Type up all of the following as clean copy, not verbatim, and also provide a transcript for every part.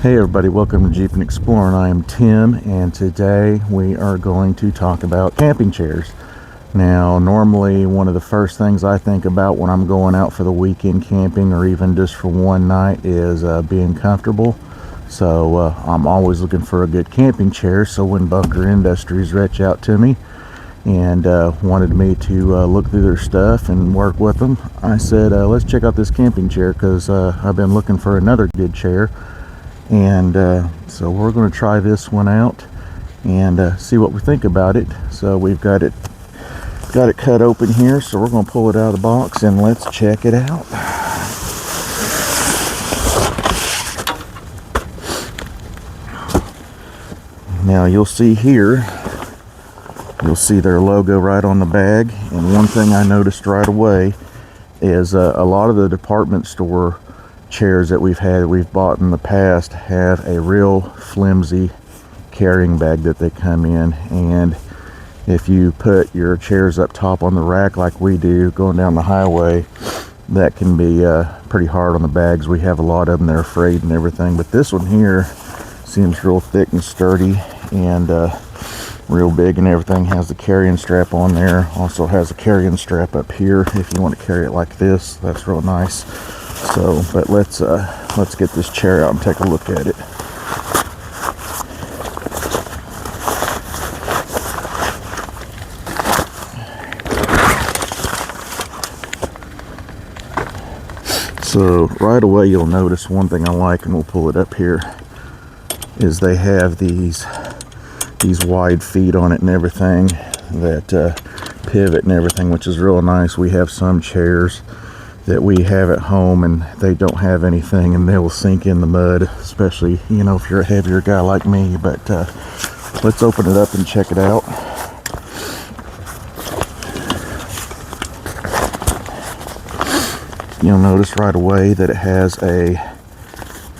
Hey everybody, welcome to Jeep and Explorin. I am Tim, and today we are going to talk about camping chairs. Now, normally one of the first things I think about when I'm going out for the weekend camping or even just for one night is being comfortable. So I'm always looking for a good camping chair. So when Bunker Industries reached out to me and wanted me to look through their stuff and work with them, I said, let's check out this camping chair because I've been looking for another good chair. And so we're going to try this one out and see what we think about it. So we've got it cut open here, so we're going to pull it out of the box and let's check it out. Now you'll see here, you'll see their logo right on the bag, and one thing I noticed right away is a lot of the department store chairs that we've bought in the past have a real flimsy carrying bag that they come in, and if you put your chairs up top on the rack like we do going down the highway, that can be pretty hard on the bags. We have a lot of them, they're frayed and everything, but this one here seems real thick and sturdy and real big and everything. Has the carrying strap on there, also has a carrying strap up here if you want to carry it like this. That's real nice. So, but let's get this chair out and take a look at it. So right away you'll notice one thing I like, and we'll pull it up here, is they have these wide feet on it and everything that pivot and everything, which is real nice. We have some chairs that we have at home and they don't have anything, and they will sink in the mud, especially, you know, if you're a heavier guy like me. But let's open it up and check it out. You'll notice right away that it has a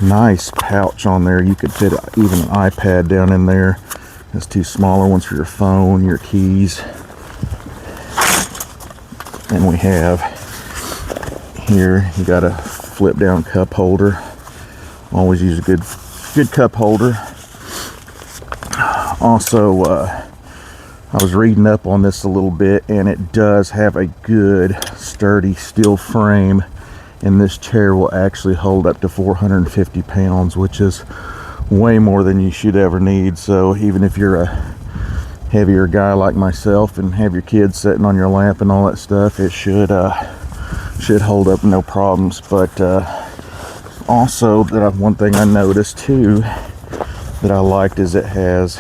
nice pouch on there. You could fit even an iPad down in there. There's two smaller ones for your phone, your keys, and we have here, you got a flip down cup holder. Always use a good cup holder. Also, I was reading up on this a little bit, and it does have a good sturdy steel frame, and this chair will actually hold up to 450 pounds, which is way more than you should ever need. So even if you're a heavier guy like myself and have your kids sitting on your lap and all that stuff, it should hold up no problems. But also, one thing I noticed too that I liked is it has,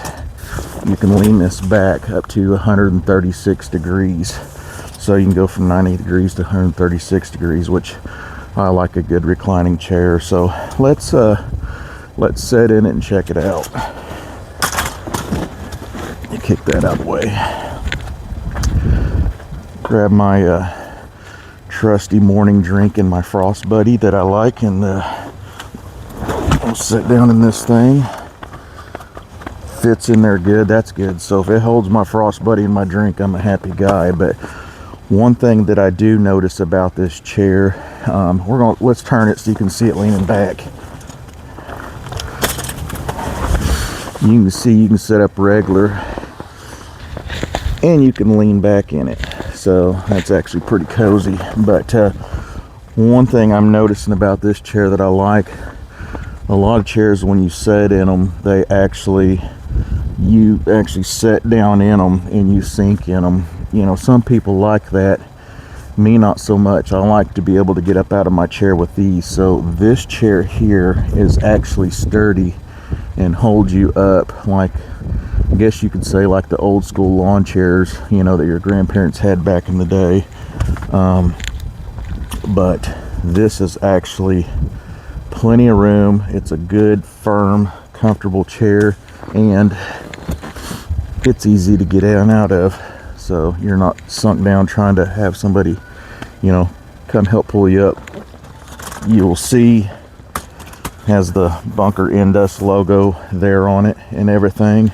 you can lean this back up to 136 degrees, so you can go from 90 degrees to 136 degrees, which I like a good reclining chair. So let's sit in it and check it out. You kick that out of the way, grab my trusty morning drink and my Frost buddy that I like, and I'll sit down in this thing. Fits in there good, that's good. So if it holds my Frost buddy and my drink, I'm a happy guy. But one thing that I do notice about this chair, let's turn it so you can see it leaning back. You can see you can set up regular and you can lean back in it, so that's actually pretty cozy. But one thing I'm noticing about this chair that I like, a lot of chairs when you sit in them, you actually sit down in them and you sink in them. You know, some people like that, me not so much. I like to be able to get up out of my chair with these. So this chair here is actually sturdy and holds you up, like, I guess you could say, like the old school lawn chairs, you know, that your grandparents had back in the day. But this is actually plenty of room. It's a good, firm, comfortable chair, and it's easy to get in and out of, so you're not sunk down trying to have somebody, you know, come help pull you up. You'll see has the Bunker Indust logo there on it and everything.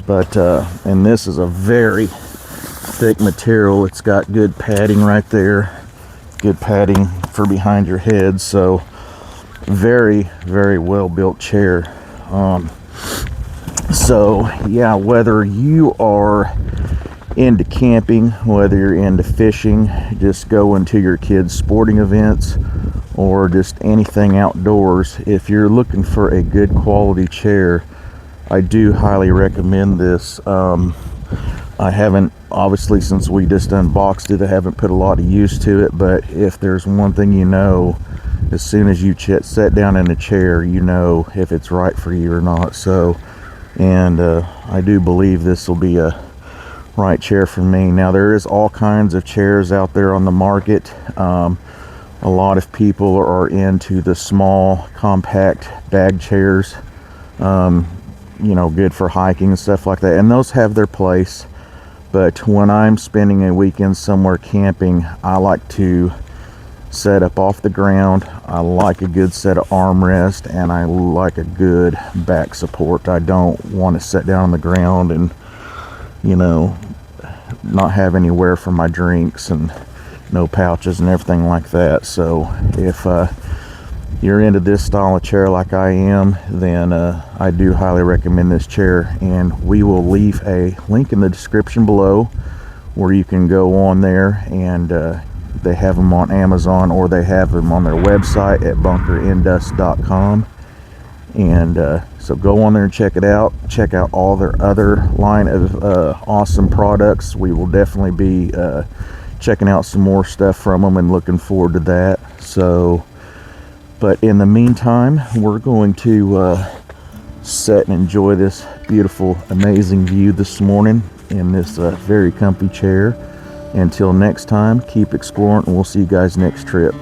But and this is a very thick material. It's got good padding right there, good padding for behind your head. So very, very well built chair. So yeah, whether you are into camping, whether you're into fishing, just going to your kids' sporting events, or just anything outdoors, if you're looking for a good quality chair, I do highly recommend this. I haven't, obviously, since we just unboxed it, I haven't put a lot of use to it, but if there's one thing you know, as soon as you sit down in a chair, you know if it's right for you or not. So, and I do believe this will be a right chair for me. Now, there is all kinds of chairs out there on the market. A lot of people are into the small, compact bag chairs, you know, good for hiking and stuff like that, and those have their place. But when I'm spending a weekend somewhere camping, I like to set up off the ground. I like a good set of armrest, and I like a good back support. I don't want to sit down on the ground and, you know, not have anywhere for my drinks and no pouches and everything like that. So if you're into this style of chair like I am, then I do highly recommend this chair, and we will leave a link in the description below where you can go on there, and they have them on Amazon, or they have them on their website at bunkerindust.com. And so go on there and check it out. Check out all their other line of awesome products. We will definitely be checking out some more stuff from them and looking forward to that. So, but in the meantime, we're going to sit and enjoy this beautiful, amazing view this morning in this very comfy chair. Until next time, keep exploring, and we'll see you guys next trip.